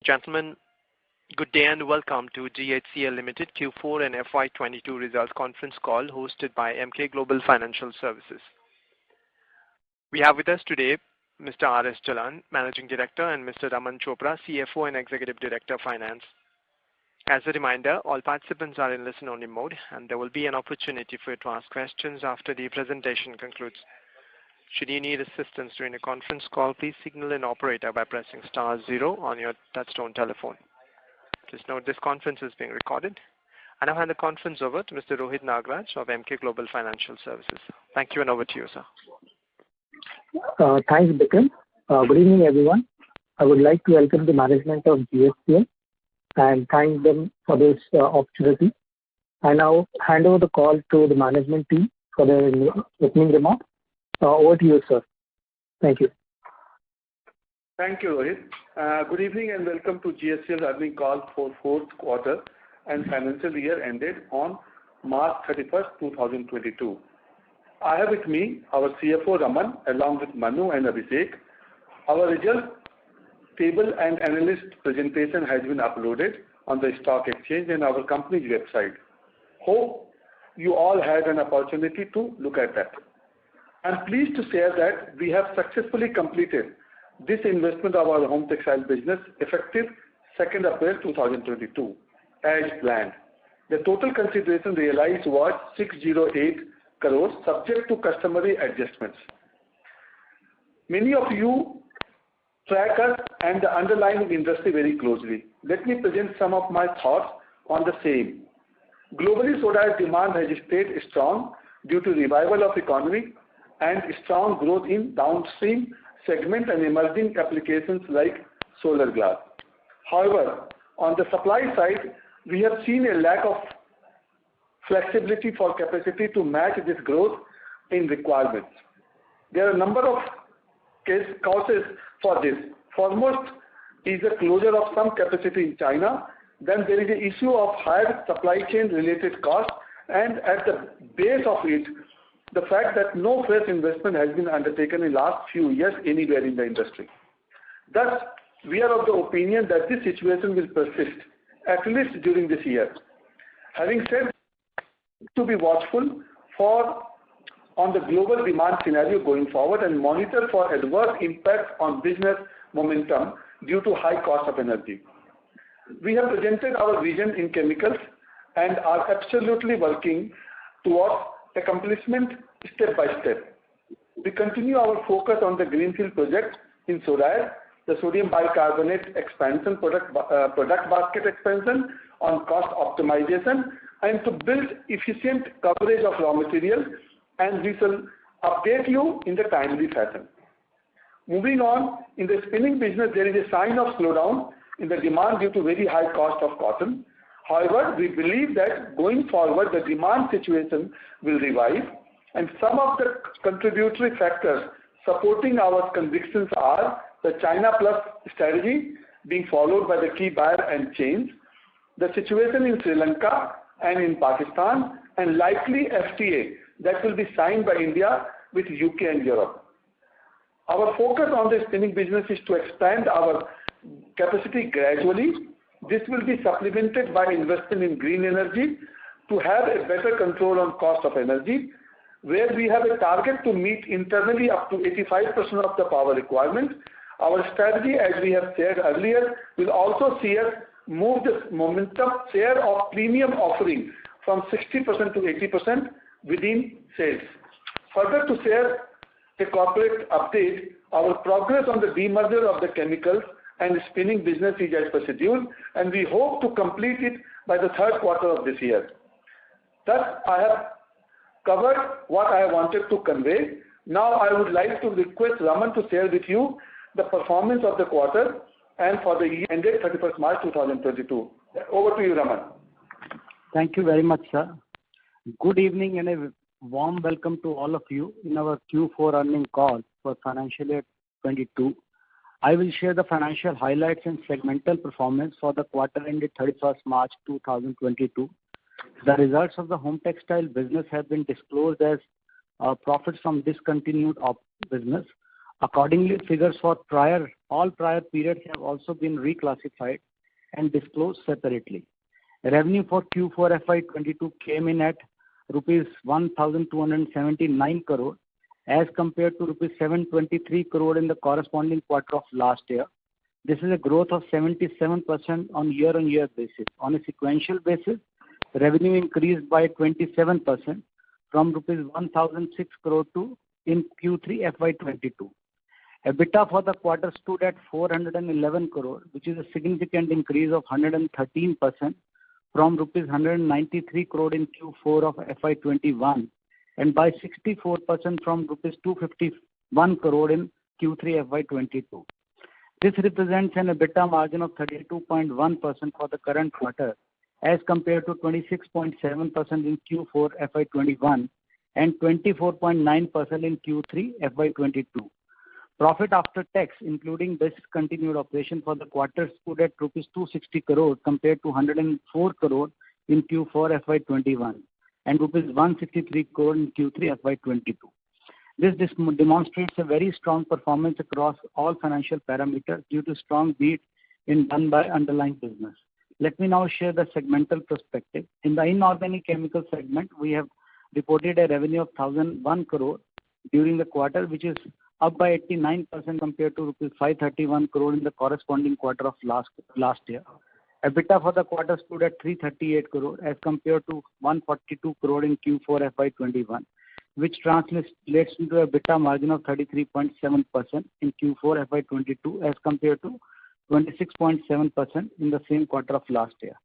Gentlemen, good day and welcome to GHCL Limited Q4 and FY22 results conference call hosted by Emkay Global Financial Services. We have with us today Mr. R.S. Jalan, Managing Director, and Mr. Raman Chopra, CFO and Executive Director Finance. As a reminder, all participants are in listen-only mode and there will be an opportunity for you to ask questions after the presentation concludes. Should you need assistance during the conference call, please signal an operator by pressing *0 on your touchtone telephone. Please note this conference is being recorded. And I'll hand the conference over to Mr. Rohit Nagraj of Emkay Global Financial Services. Thank you and over to you, sir. Thanks, Bikram. Good evening, everyone. I would like to welcome the management of GHCL and thank them for this opportunity. I now hand over the call to the management team for their opening remarks. Over to you, sir. Thank you. Thank you, Rohit. Good evening and welcome to GHCL's earnings call for fourth quarter and financial year ended on March 31st, 2022. I have with me our CFO Raman along with Manu and Abhishek. Our result table and analyst presentation has been uploaded on the stock exchange and our company's website. Hope you all had an opportunity to look at that. I'm pleased to share that we have successfully completed this investment of our home textile business effective 2nd April 2022 as planned. The total consideration realized was 608 crores subject to customary adjustments. Many of you track us and the underlying industry very closely. Let me present some of my thoughts on the same. Globally, soda ash demand has stayed strong due to revival of economy and strong growth in downstream segment and emerging applications like solar glass. However, on the supply side, we have seen a lack of flexibility for capacity to match this growth in requirements. There are a number of causes for this. Foremost is the closure of some capacity in China. Then there is the issue of higher supply chain related costs, and at the base of it, the fact that no fresh investment has been undertaken in the last few years anywhere in the industry. Thus, we are of the opinion that this situation will persist, at least during this year. Having said, to be watchful on the global demand scenario going forward and monitor for adverse impacts on business momentum due to high cost of energy. We have presented our vision in chemicals and are absolutely working towards accomplishment step by step. We continue our focus on the greenfield project in soda ash, the sodium bicarbonate expansion, product basket expansion on cost optimization, and to build efficient coverage of raw materials, and we shall update you in the timely fashion. Moving on, in the spinning business, there is a sign of slowdown in the demand due to very high cost of cotton. However, we believe that going forward, the demand situation will revive, and some of the contributory factors supporting our convictions are the China Plus strategy being followed by the key buyer and chains, the situation in Sri Lanka and in Pakistan, and likely FTA that will be signed by India with UK and Europe. Our focus on the spinning business is to expand our capacity gradually. This will be supplemented by investment in green energy to have a better control on cost of energy, where we have a target to meet internally up to 85% of the power requirement. Our strategy, as we have said earlier, will also see us move this momentum share of premium offering from 60% to 80% within sales. Further, to share a corporate update, our progress on the demerger of the chemicals and spinning business is as per schedule, and we hope to complete it by the third quarter of this year. Thus, I have covered what I wanted to convey. Now, I would like to request Raman to share with you the performance of the quarter and for the year ended 31st March 2022. Over to you, Raman. Thank you very much, sir. Good evening and a warm welcome to all of you in our Q4 earnings call for financial year 22. I will share the financial highlights and segmental performance for the quarter ended 31st March 2022. The results of the home textile business have been disclosed as profits from discontinued business. Accordingly, figures for all prior periods have also been reclassified and disclosed separately. Revenue for Q4 FY22 came in at rupees 1,279 crore as compared to rupees 723 crore in the corresponding quarter of last year. This is a growth of 77% on year-on-year basis. On a sequential basis, revenue increased by 27% from rupees 1,006 crore to in Q3 FY22. EBITDA for the quarter stood at 411 crore, which is a significant increase of 113% from rupees 193 crore in Q4 of FY21 and by 64% from rupees 251 crore in Q3 FY22. This represents an EBITDA margin of 32.1% for the current quarter as compared to 26.7% in Q4 FY21 and 24.9% in Q3 FY22. Profit after tax, including discontinued operation for the quarter, stood at rupees 260 crore compared to 104 crore in Q4 FY21 and rupees 163 crore in Q3 FY22. This demonstrates a very strong performance across all financial parameters due to strong beat done by underlying business. Let me now share the segmental perspective. In the inorganic chemical segment, we have reported a revenue of 1,001 crore during the quarter, which is up by 89% compared to rupees 531 crore in the corresponding quarter of last year. EBITDA for the quarter stood at 338 crore as compared to 142 crore in Q4 FY21, which translates into a EBITDA margin of 33.7% in Q4 FY22 as compared to 26.7% in the same quarter of last year.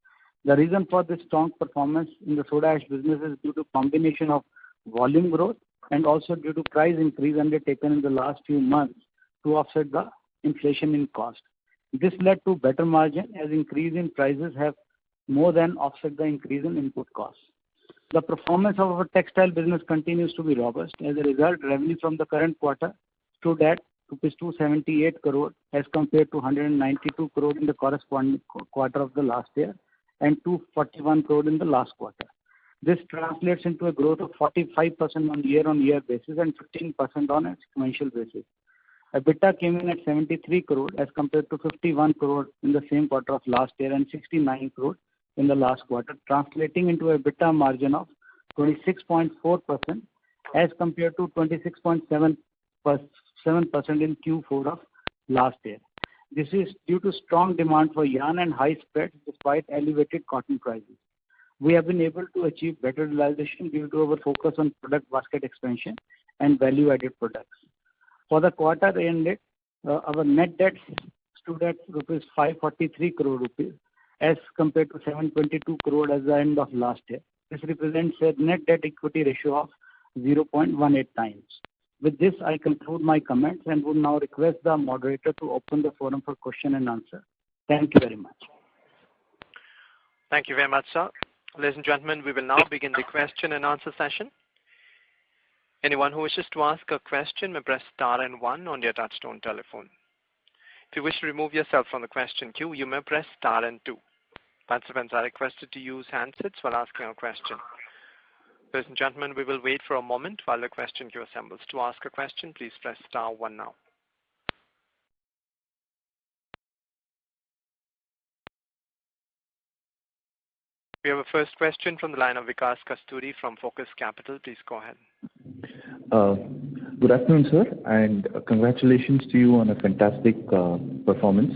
The reason for this strong performance in the soda ash business is due to combination of volume growth and also due to price increase undertaken in the last few months to offset the inflation in cost. This led to better margin as increase in prices have more than offset the increase in input costs. The performance of our textile business continues to be robust. As a result, revenue from the current quarter stood at rupees 278 crore as compared to 192 crore in the corresponding quarter of the last year and 241 crore in the last quarter. This translates into a growth of 45% on year-on-year basis and 15% on a sequential basis. EBITDA came in at 73 crore as compared to 51 crore in the same quarter of last year and 69 crore in the last quarter, translating into a EBITDA margin of 26.4% as compared to 26.7% in Q4 of last year. This is due to strong demand for yarn and high spreads despite elevated cotton prices. We have been able to achieve better realization due to our focus on product basket expansion and value-added products. For the quarter ended, our net debt stood at rupees 543 crore rupees as compared to 722 crore at the end of last year. This represents a net debt equity ratio of 0.18 times. With this, I conclude my comments and would now request the moderator to open the forum for question and answer. Thank you very much. Thank you very much, sir. Ladies and gentlemen, we will now begin the question and answer session. Anyone who wishes to ask a question may press star and one on your touchtone telephone. If you wish to remove yourself from the question queue, you may press star and two. Participants are requested to use handsets while asking a question. Ladies and gentlemen, we will wait for a moment while the question queue assembles. To ask a question, please press star one now. We have a first question from the line of Vikas Kasturi from Focus Capital. Please go ahead. Good afternoon, sir, and congratulations to you on a fantastic performance.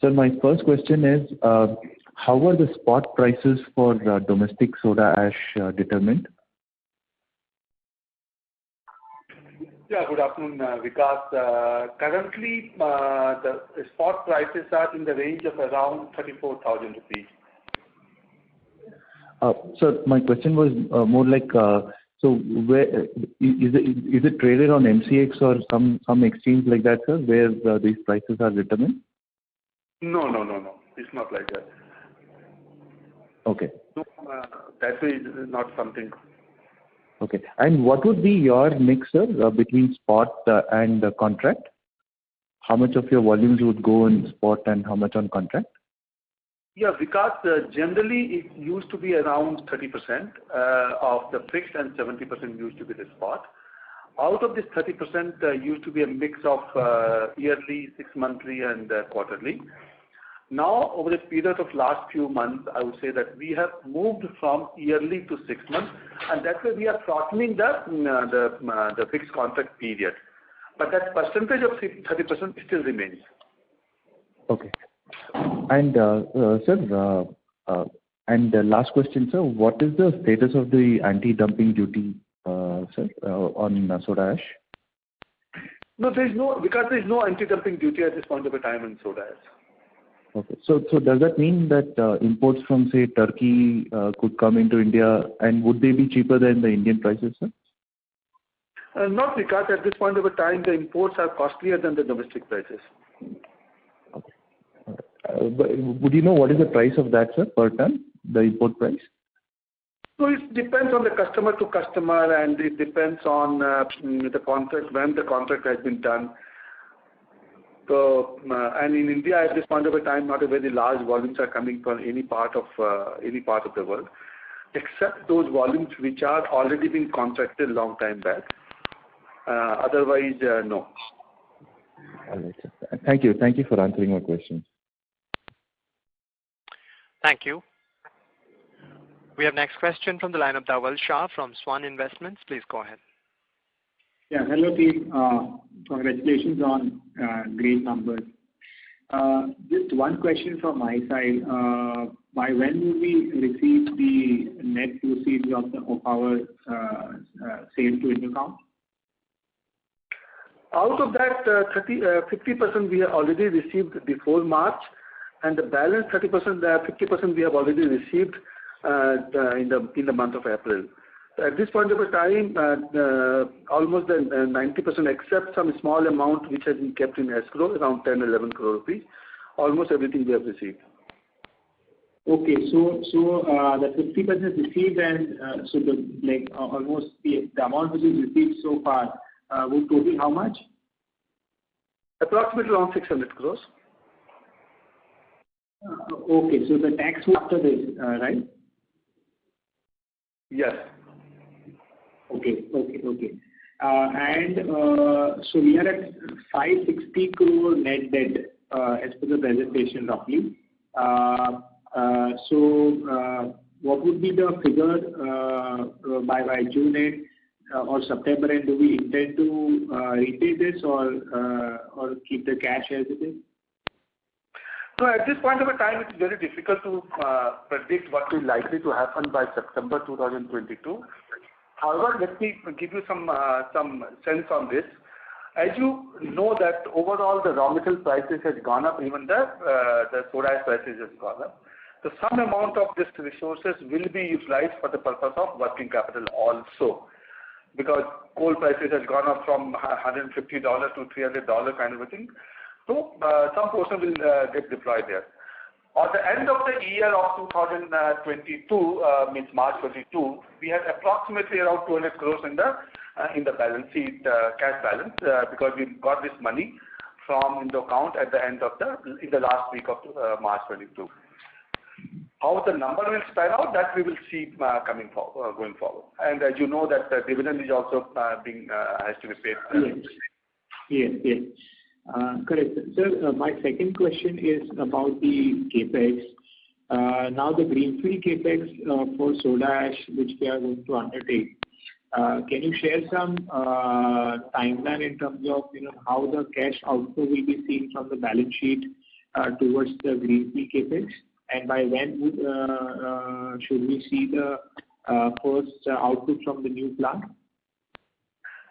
Sir, my first question is, how were the spot prices for domestic soda ash determined? Yeah, good afternoon, Vikas. Currently, the spot prices are in the range of around 34,000 rupees. Sir, my question was more like, so where is it traded on MCX or some exchange like that, sir, where these prices are determined? No. It's not like that. Okay. No, that is not something. Okay. And what would be your mix, sir, between spot and contract? How much of your volumes would go in spot and how much on contract? Yeah, because generally it used to be around 30% of the fixed and 70% used to be the spot. Out of this 30% used to be a mix of yearly, 6-monthly, and quarterly. Now, over the period of last few months, I would say that we have moved from yearly to 6 months, and that's why we are shortening the fixed contract period. But that percentage of 30% still remains. Okay. And sir, and the last question, sir, what is the status of the anti-dumping duty, sir, on soda ash? No, because there is no anti-dumping duty at this point of a time in soda ash. Okay. So does that mean that imports from, say, Turkey could come into India, and would they be cheaper than the Indian prices, sir? Not because at this point of a time the imports are costlier than the domestic prices. Okay. But would you know what is the price of that, sir, per ton, the import price? So it depends on the customer to customer, and it depends on the contract, when the contract has been done. So, and in India at this point of a time, not a very large volumes are coming from any part of the world, except those volumes which are already been contracted long time back. Otherwise, no. All right, sir. Thank you. Thank you for answering my questions. Thank you. We have next question from the line of Dhaval Shah from Swan Investments. Please go ahead. Yeah, hello team. Congratulations on great numbers. Just one question from my side. By when will we receive the net proceeds of our sale to Intercom? Out of that, 50% we have already received before March, and the balance 50% we have already received in the month of April. At this point of a time, almost 90%, except some small amount which has been kept in escrow, around 10-11 crore rupees. Almost everything we have received. Okay, so the 50% received, and so almost the amount which is received so far would total how much? Approximately around 600 crores. Okay, so the tax after this, right? Yes. Okay. And so we are at 560 crore net debt as per the presentation roughly. So what would be the figure by June end or September end? Do we intend to repay this or keep the cash as it is? So at this point of a time, it's very difficult to predict what is likely to happen by September 2022. However, let me give you some sense on this. As you know that overall the raw material prices has gone up, even the soda ash prices has gone up. So some amount of these resources will be utilized for the purpose of working capital also, because coal prices has gone up from $150 to $300 kind of a thing. So some portion will get deployed there. At the end of the year of 2022, means March 22, we had approximately around 200 crores in the balance sheet, cash balance, because we got this money from in the account at the end of in the last week of March 22. How the number will span out, that we will see going forward. And as you know that the dividend is also has to be paid. Yes. Correct. Sir, my second question is about the capex. Now the greenfield capex for soda ash which we are going to undertake. Can you share some timeline in terms of how the cash outflow will be seen from the balance sheet towards the greenfield capex, and by when should we see the first output from the new plant?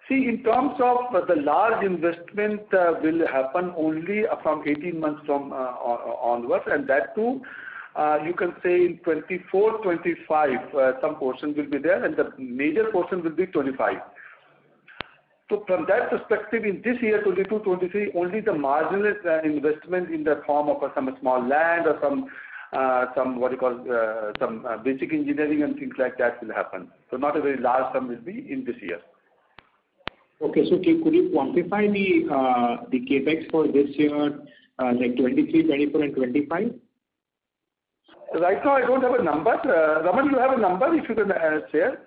See, in terms of the large investment will happen only from 18 months from onwards, and that too, you can say in 24, 25, some portion will be there, and the major portion will be 25. So from that perspective, in this year 22, 23, only the marginal investment in the form of some small land or some basic engineering and things like that will happen. So not a very large sum will be in this year. Okay, so could you quantify the capex for this year, like 23, 24, and 25? Right now, I don't have a number. Raman, you have a number if you can share?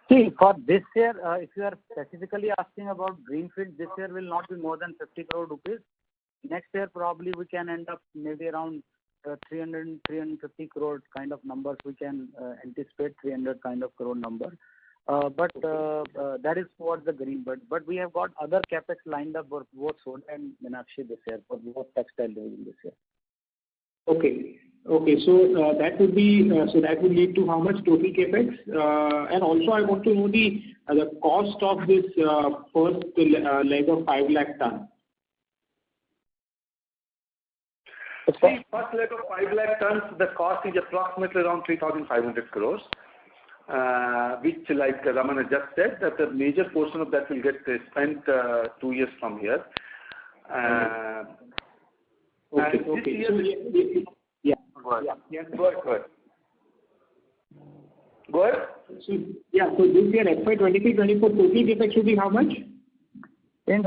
See, for this year, if you are specifically asking about greenfield, this year will not be more than 50 crore rupees. Next year, probably we can end up maybe around 350 crore kind of numbers. We can anticipate 300 kind of crore number. But that is for the green. But we have got other capex lined up for both soda and Meenakshi this year, for both textile division this year. Okay. Okay. So that would be that would lead to how much total capex? And also, I want to know the cost of this first leg of 5 lakh ton. The first leg of 5 lakh tons, the cost is approximately around 3,500 crores, which, like Ramana just said, that the major portion of that will get spent 2 years from here. Okay. Yeah. Go ahead. Go ahead. So this year FY23-24 total capex should be how much? In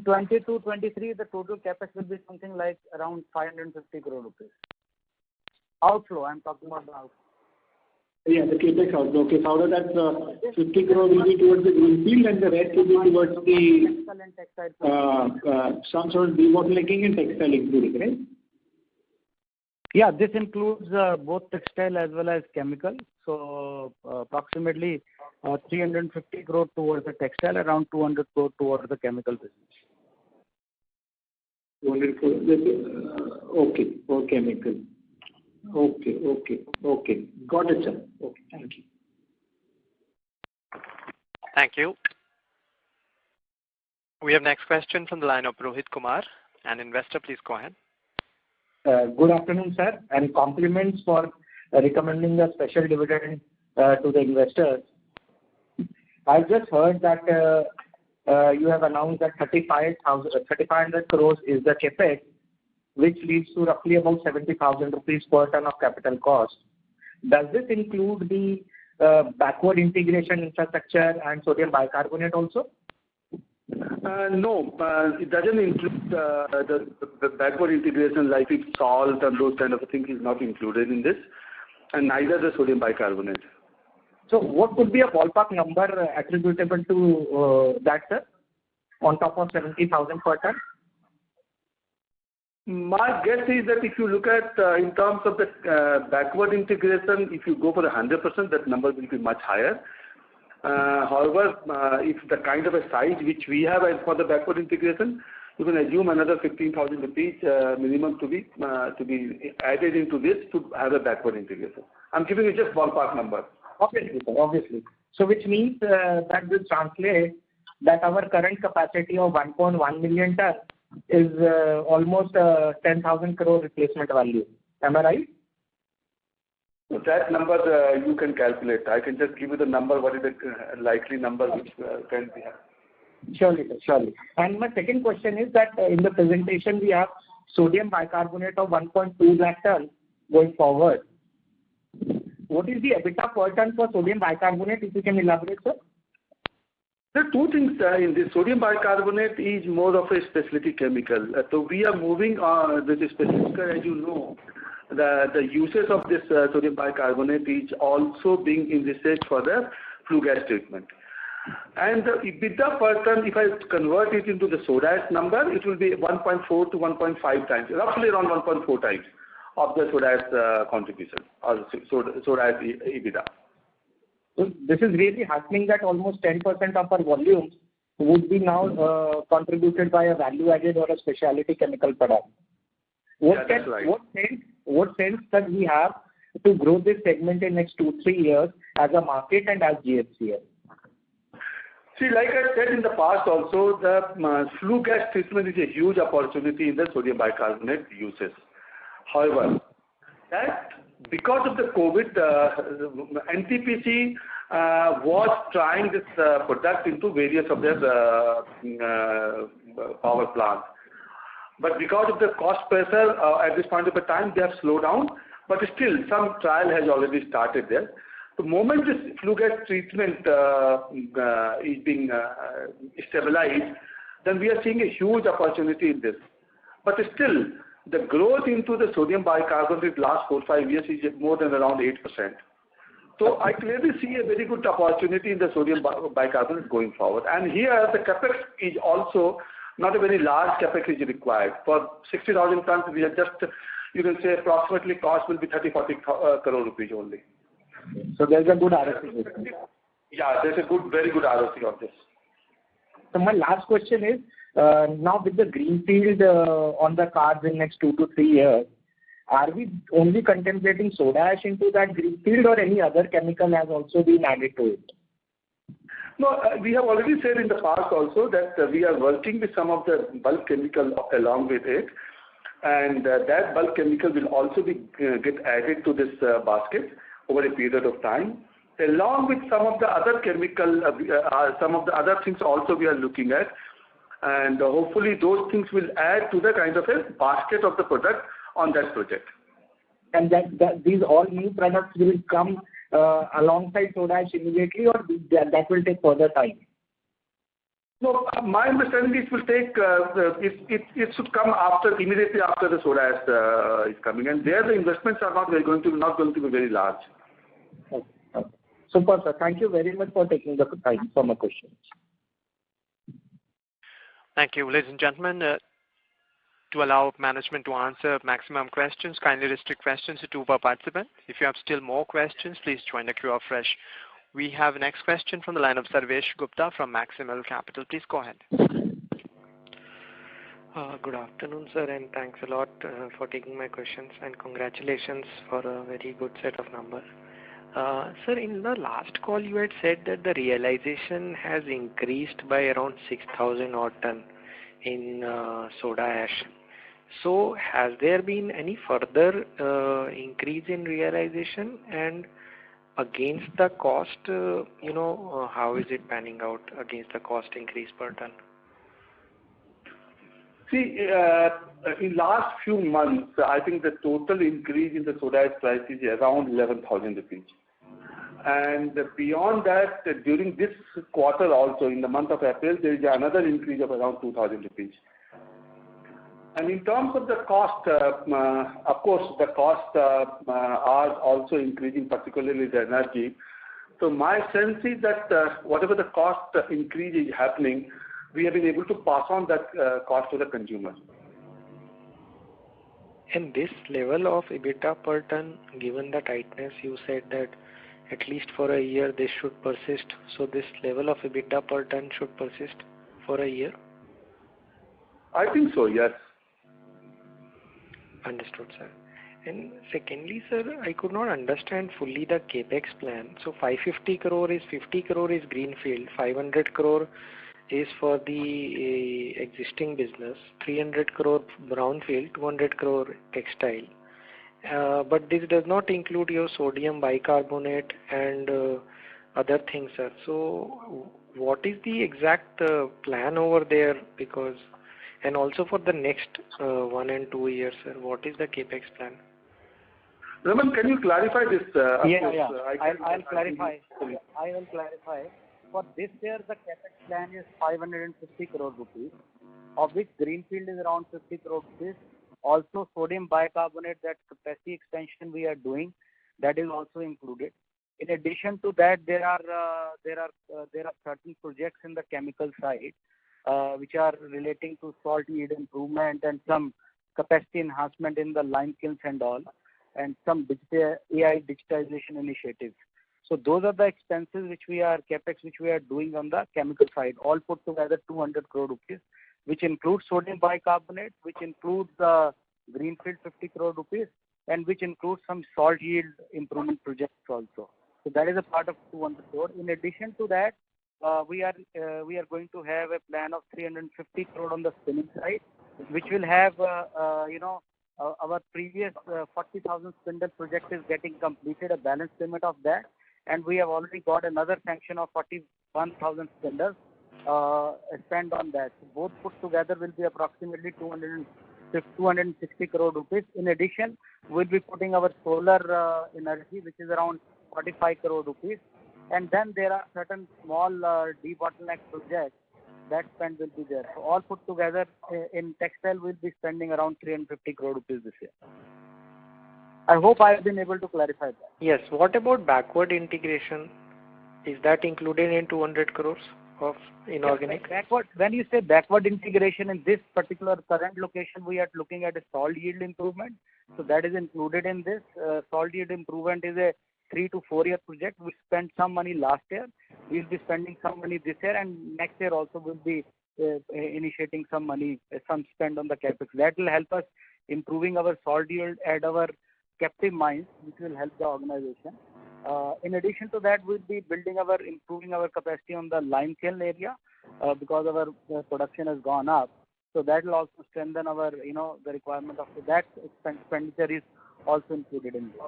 22-23, the total capex will be something like around 550 crore rupees. Outflow, I'm talking about the outflow. Yeah, the capex outflow. Okay, so out of that 50 crore will be towards the greenfield and the rest will be towards the some sort of debottlenecking and textile including, right? Yeah, this includes both textile as well as chemical. So approximately 350 crore towards the textile, around 200 crore towards the chemical business. 200 crore. Okay, for chemical. Okay. Got it, sir. Okay, thank you. Thank you. We have next question from the line of Rohit Kumar, an investor. Please go ahead. Good afternoon, sir, and compliments for recommending a special dividend to the investors. I just heard that you have announced that 3,500 crores is the capex, which leads to roughly about 70,000 rupees per ton of capital cost. Does this include the backward integration infrastructure and sodium bicarbonate also? No, it doesn't include the backward integration like it's salt and those kind of things is not included in this, and neither the sodium bicarbonate. So what could be a ballpark number attributable to that, sir, on top of 70,000 per ton? My guess is that if you look at in terms of the backward integration, if you go for 100%, that number will be much higher. However, if the kind of a size which we have for the backward integration, you can assume another 15,000 rupees minimum to be added into this to have a backward integration. I'm giving you just ballpark number. Obviously, sir, obviously. So which means that this translates that our current capacity of 1.1 million ton is almost 10,000 crore replacement value. Am I right? So that number you can calculate. I can just give you the number, what is the likely number which can be had. Surely, sir, surely. And my second question is that in the presentation we have sodium bicarbonate of 1.2 lakh ton going forward. What is the EBITDA per ton for sodium bicarbonate, if you can elaborate, sir? There are two things in this. Sodium bicarbonate is more of a specialty chemical. So we are moving on with the specific, as you know, the uses of this sodium bicarbonate is also being envisaged for the flue gas treatment. And the EBITDA per ton, if I convert it into the soda ash number, it will be 1.4 to 1.5 times, roughly around 1.4 times of the soda ash contribution or soda ash EBITDA. So this is really happening that almost 10% of our volumes would be now contributed by a value-added or a specialty chemical product. What sense that we have to grow this segment in next 2-3 years as a market and as GHCL? See, like I said in the past also, the flue gas treatment is a huge opportunity in the sodium bicarbonate uses. However, that because of the COVID, NTPC was trying this product into various of their power plants. But because of the cost pressure at this point of the time, they have slowed down. But still, some trial has already started there. The moment this flue gas treatment is being stabilized, then we are seeing a huge opportunity in this. But still, the growth into the sodium bicarbonate last 4-5 years is more than around 8%. So I clearly see a very good opportunity in the sodium bicarbonate going forward. And here the capex is also not a very large capex is required. For 60,000 tons, we are just, you can say approximately cost will be 30-40 crore rupees only. So there's a good ROC. Yeah, there's a very good ROC on this. So my last question is, now with the greenfield on the cards in next 2 to 3 years, are we only contemplating soda ash into that greenfield or any other chemical has also been added to it? No, we have already said in the past also that we are working with some of the bulk chemical along with it, and that bulk chemical will also be get added to this basket over a period of time, along with some of the other chemical, some of the other things also we are looking at, and hopefully those things will add to the kind of a basket of the product on that project. And that these all new products will come alongside soda ash immediately, or that will take further time? No, my understanding it will take, it should come immediately after the soda ash is coming, and there the investments are not going to be very large. Okay. Super, sir. Thank you very much for taking the time for my questions. Thank you. Ladies and gentlemen, to allow management to answer maximum questions, kindly restrict questions to 2 per participant. If you have still more questions, please join the queue afresh. We have the next question from the line of Sarvesh Gupta from Maximal Capital. Please go ahead. Good afternoon, sir, and thanks a lot for taking my questions, and congratulations for a very good set of numbers. Sir, in the last call you had said that the realization has increased by around 6,000 odd ton in soda ash. So has there been any further increase in realization, and against the cost, how is it panning out against the cost increase per ton? See, in last few months, I think the total increase in the soda ash price is around 11,000 rupees. And beyond that, during this quarter also, in the month of April, there is another increase of around 2,000 rupees. And in terms of the cost, of course, the cost are also increasing, particularly the energy. So my sense is that whatever the cost increase is happening, we have been able to pass on that cost to the consumer. And this level of EBITDA per ton, given the tightness, you said that at least for a year this should persist. So this level of EBITDA per ton should persist for a year? I think so, yes. Understood, sir. And secondly, sir, I could not understand fully the capex plan. So 550 crore is 50 crore is greenfield, 500 crore is for the existing business, 300 crore brownfield, 200 crore textile. But this does not include your sodium bicarbonate and other things, sir. So what is the exact plan over there? Because, and also for the next 1 and 2 years, sir, what is the capex plan? Raman, can you clarify this? I'll clarify. I will clarify. For this year, the capex plan is 550 crore rupees, of which greenfield is around 50 crore rupees. Also, sodium bicarbonate, that capacity expansion we are doing, that is also included. In addition to that, there are certain projects in the chemical side which are relating to salt yield improvement and some capacity enhancement in the lime kilns and all, and some AI digitization initiatives. So those are the expenses capex which we are doing on the chemical side, all put together 200 crore rupees, which includes sodium bicarbonate, which includes the greenfield 50 crore rupees, and which includes some salt yield improvement projects also. So that is a part of 200 crore. In addition to that, we are going to have a plan of 350 crore on the spinning side, which will have our previous 40,000 spindle project is getting completed, a balance payment of that, and we have already got another sanction of 41,000 spindles spent on that. So both put together will be approximately 260 crore rupees. In addition, we'll be putting our solar energy, which is around 45 crore rupees. And then there are certain small debottleneck projects that spend will be there. So all put together in textile, we'll be spending around 350 crore rupees this year. I hope I have been able to clarify that. Yes. What about backward integration? Is that included in 200 crores of inorganic? When you say backward integration in this particular current location, we are looking at a salt yield improvement. So that is included in this. Salt yield improvement is a 3 to 4 year project. We spent some money last year. We will be spending some money this year, and next year also we'll be initiating some money, some spend on the capex. That will help us improving our salt yield at our captive mines, which will help the organization. In addition to that, we'll be improving our capacity on the lime kiln area because our production has gone up. So that will also strengthen our, the requirement of that expenditure is also included in this.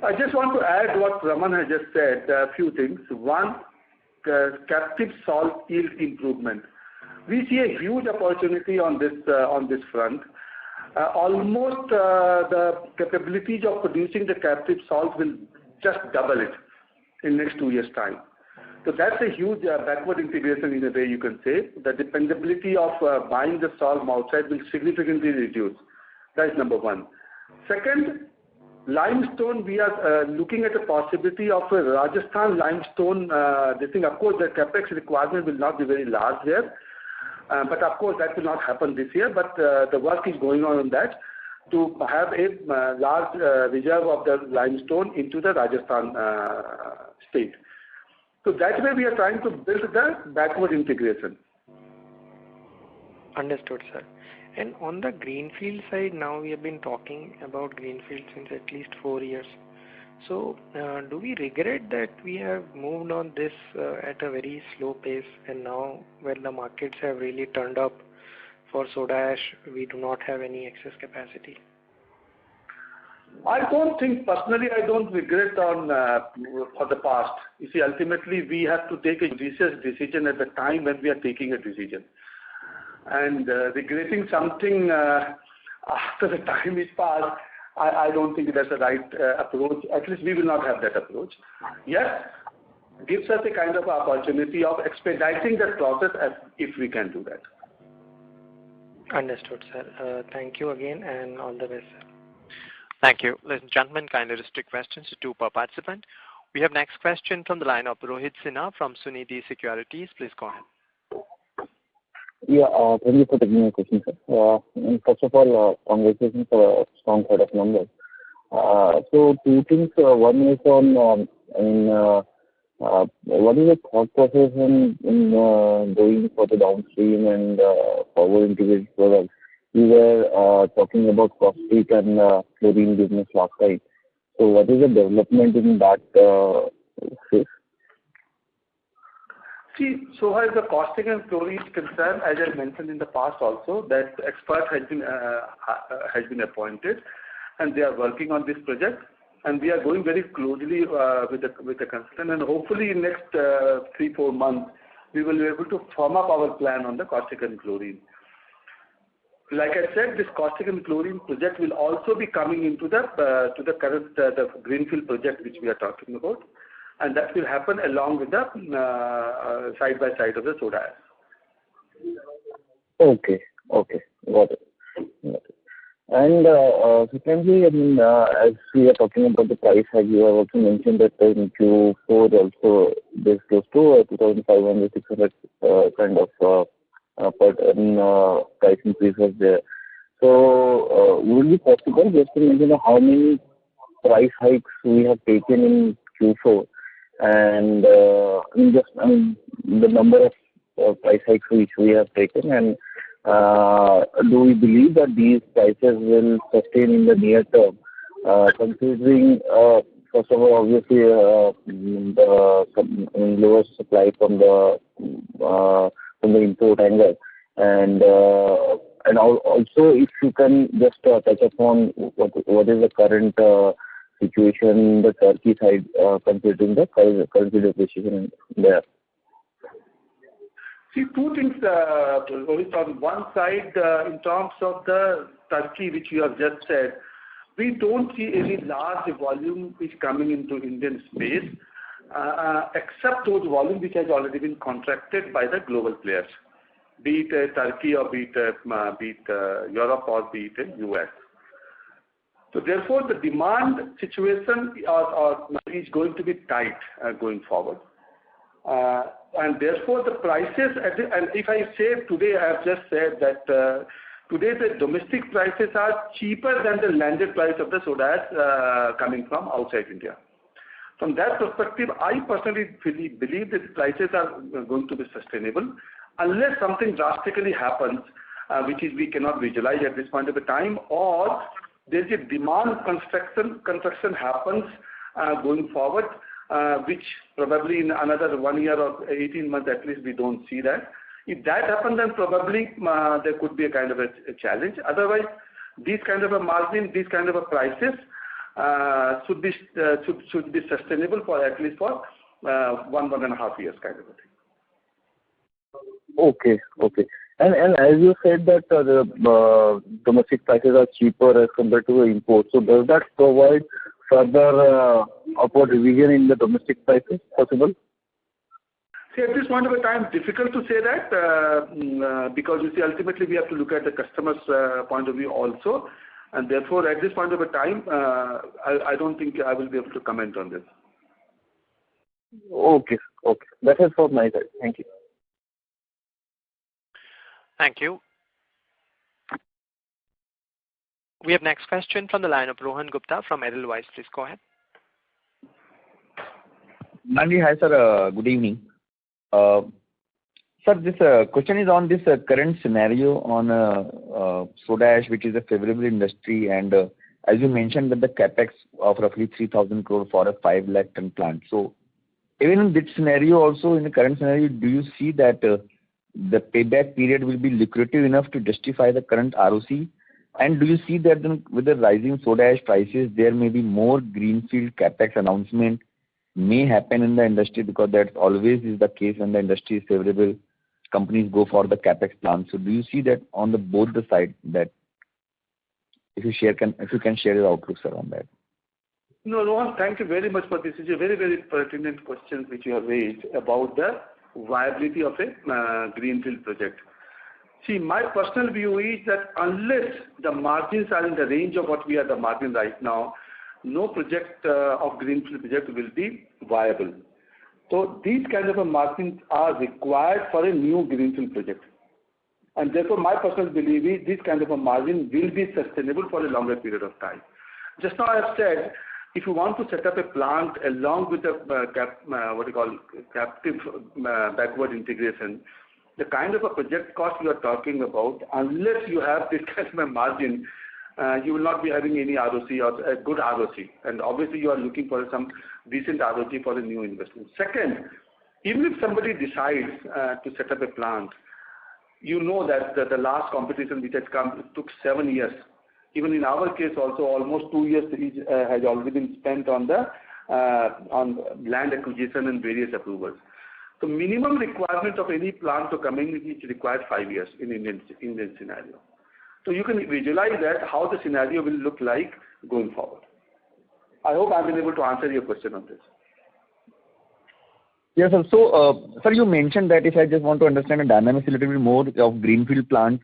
I just want to add what Raman has just said, a few things. One, captive salt yield improvement. We see a huge opportunity on this front. Almost the capabilities of producing the captive salt will just double it in next 2 years' time. So that's a huge backward integration in a way you can say. The dependability of buying the salt from outside will significantly reduce. That is number one. Second, limestone, we are looking at the possibility of a Rajasthan limestone. This thing, of course, the capex requirement will not be very large there. But of course, that will not happen this year. But the work is going on that to have a large reserve of the limestone into the Rajasthan state. So that way we are trying to build the backward integration. Understood, sir. And on the greenfield side, now we have been talking about greenfield since at least 4 years. So do we regret that we have moved on this at a very slow pace, and now when the markets have really turned up for soda ash, we do not have any excess capacity? I don't think, personally, I don't regret on for the past. You see, ultimately we have to take a judicious decision at the time when we are taking a decision. And regretting something after the time is passed, I don't think that's the right approach. At least we will not have that approach. Yes, gives us a kind of opportunity of expediting that process if we can do that. Understood, sir. Thank you again, and all the best, sir. Thank you. Ladies and gentlemen, kindly restrict questions to 2 per participant. We have next question from the line of Rohit Sinha from Sunidhi Securities. Please go ahead. Yeah, thank you for taking my question, sir. And first of all, congratulations for a strong set of numbers. So 2 things. One is on, what is the thought process in going for the downstream and forward integrated products? We were talking about caustic and chlorine business last time. So what is the development in that phase? See, so far as the caustic and chlorine is concerned, as I mentioned in the past also, that expert has been appointed, and they are working on this project, and we are going very closely with the consultant, and hopefully in next 3-4 months we will be able to firm up our plan on the caustic and chlorine. Like I said, this caustic and chlorine project will also be coming into the current the greenfield project which we are talking about, and that will happen along with the side by side of the soda ash. Okay, got it. And secondly, I mean, as we are talking about the price hike, you have also mentioned that in Q4 also there's close to 2,500, 600 kind of price increase was there. So would it be possible just to mention how many price hikes we have taken in Q4, and the number of price hikes which we have taken, and do we believe that these prices will sustain in the near term, considering first of all, obviously the lower supply from the import angle, and also if you can just touch upon what is the current situation in the Turkey side, considering the currency depreciation there. See, 2 things, Rohit. On one side, in terms of the Turkey, which you have just said, we don't see any large volume which coming into Indian space, except those volume which has already been contracted by the global players, be it Turkey or be it Europe or be it US. So therefore, the demand situation is going to be tight going forward. And therefore, the prices, and if I say today, I have just said that today the domestic prices are cheaper than the landed price of the soda ash coming from outside India. From that perspective, I personally believe that prices are going to be sustainable unless something drastically happens, which is we cannot visualize at this point of the time, or there is a demand construction happens going forward, which probably in another 1 year or 18 months at least we don't see that. If that happens, then probably there could be a kind of a challenge. Otherwise, these kind of a margin, these kind of a prices should be sustainable for at least for 1.5 years kind of a thing. Okay, okay. And as you said that the domestic prices are cheaper as compared to the import, so does that provide further upward revision in the domestic prices possible? See, at this point of a time, difficult to say that because you see, ultimately we have to look at the customer's point of view also, and therefore at this point of a time, I don't think I will be able to comment on this. Okay, okay. That is from my side. Thank you. Thank you. We have next question from the line of Rohan Gupta from Edelweiss. Please go ahead. Nandi, hi sir. Good evening. Sir, this question is on this current scenario on soda ash, which is a favorable industry, and as you mentioned that the capex of roughly 3,000 crore for a 5 lakh ton plant. So even in this scenario, also in the current scenario, do you see that the payback period will be lucrative enough to justify the current ROC? And do you see that then with the rising soda ash prices, there may be more greenfield capex announcement may happen in the industry, because that always is the case when the industry is favorable, companies go for the capex plan. So do you see that on the both the side, that if you can share your outlook, sir, on that? No, Rohan, thank you very much for this. It's a very, very pertinent question which you have raised about the viability of a greenfield project. See, my personal view is that unless the margins are in the range of what we are the margin right now, no project of greenfield project will be viable. So these kind of a margins are required for a new greenfield project. And therefore, my personal belief is this kind of a margin will be sustainable for a longer period of time. Just now I have said, if you want to set up a plant along with the captive backward integration, the kind of a project cost you are talking about, unless you have this kind of a margin, you will not be having any ROC or a good ROC. And obviously you are looking for some decent ROC for a new investment. Second, even if somebody decides to set up a plant, you know that the last competition which has come, it took 7 years. Even in our case also, almost 2 years has already been spent on the on land acquisition and various approvals. So minimum requirement of any plant to come in is required 5 years in Indian scenario. So you can visualize that how the scenario will look like going forward. I hope I've been able to answer your question on this. Yes, sir. So, sir, you mentioned that if I just want to understand the dynamics a little bit more of greenfield plant,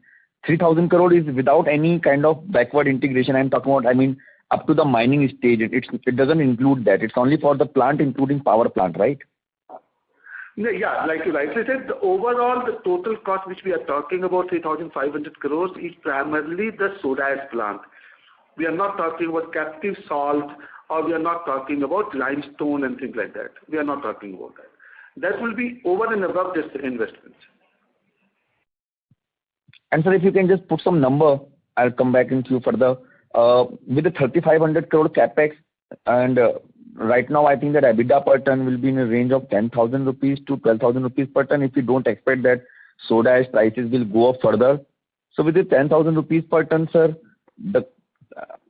3,000 crore is without any kind of backward integration. I'm talking about, I mean, up to the mining stage. It doesn't include that. It's only for the plant, including power plant, right? Yeah, like you rightly said, the overall, the total cost which we are talking about, 3,500 crores, is primarily the soda ash plant. We are not talking about captive salt, or we are not talking about limestone and things like that. We are not talking about that. That will be over and above this investments. And sir, if you can just put some number, I'll come back into you further. With the 3,500 crore capex, and right now I think that EBITDA per ton will be in a range of 10,000 rupees to 12,000 rupees per ton, if you don't expect that soda ash prices will go up further. So with the 10,000 rupees per ton, sir,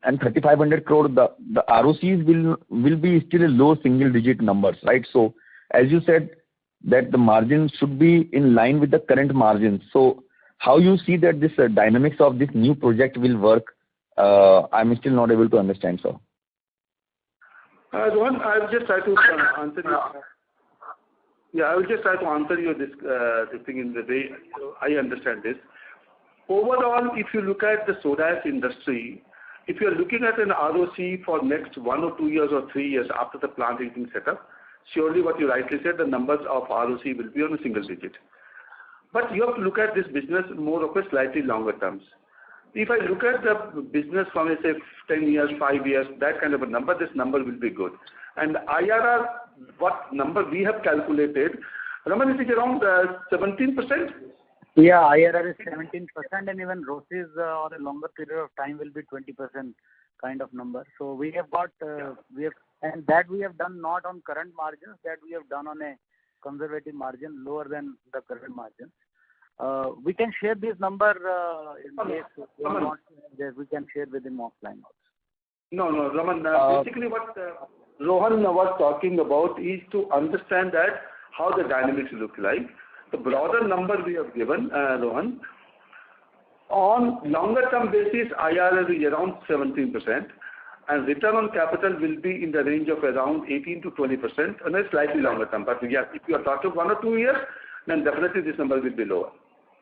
and 3,500 crore, the ROCs will be still a low single digit numbers, right? So as you said, that the margins should be in line with the current margins. So how you see that this dynamics of this new project will work, I'm still not able to understand, sir. Rohan, I'll just try to answer you. Yeah, I will just try to answer you this thing in the way I understand this. Overall, if you look at the soda ash industry, if you are looking at an ROC for next 1 or 2 years or 3 years after the plant is being set up, surely what you rightly said, the numbers of ROC will be on a single digit. But you have to look at this business more of a slightly longer terms. If I look at the business from, say, 10 years, 5 years, that kind of a number, this number will be good. And IRR, what number we have calculated, Raman, is it around 17%? Yeah, IRR is 17%, and even ROCEs on a longer period of time will be 20% kind of number. So we have got, and that we have done not on current margins, that we have done on a conservative margin lower than the current margins. We can share this number in case we want to, we can share with him offline also. No, Raman. Basically, what Rohan was talking about is to understand that how the dynamics look like. The broader number we have given, Rohan, on longer term basis, IRR is around 17%, and return on capital will be in the range of around 18 to 20% on a slightly longer term. But yeah, if you are talking 1 or 2 years, then definitely this number will be lower.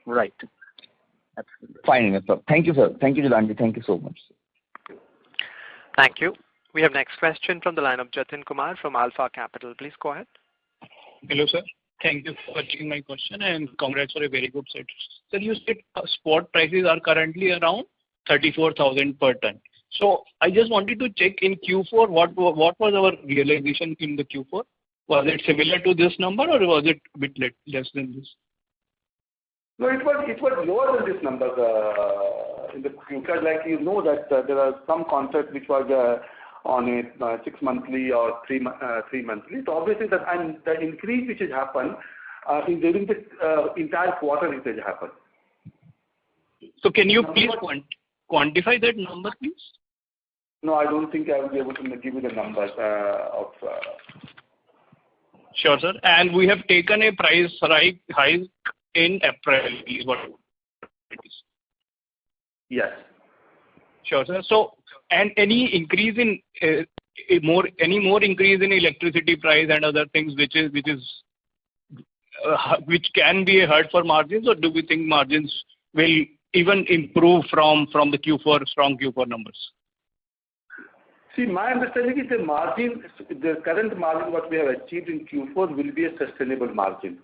Right. Absolutely. Fine enough, sir. Thank you, sir. Thank you, Jalanji. Thank you so much. Thank you. We have next question from the line of Jatin Kumar from Alpha Capital. Please go ahead. Hello, sir. Thank you for taking my question and congrats for a very good set. Sir, you said spot prices are currently around 34,000 per ton. So I just wanted to check in Q4 what was our realization in the Q4? Was it similar to this number or was it a bit less than this? No, it was lower than this number in the because like you know that there are some contracts which was on a 6 monthly or 3 monthly. So obviously the increase which has happened during the entire quarter it has happened. So can you please quantify that number, please? No, I don't think I will be able to give you the numbers of. Sure, sir. And we have taken a price hike in April, is what it is. Yes. Sure, sir. So, and any increase in any more increase in electricity price and other things which can be a hurt for margins, or do we think margins will even improve from the strong Q4 numbers? See, my understanding is the current margin what we have achieved in Q4 will be a sustainable margin.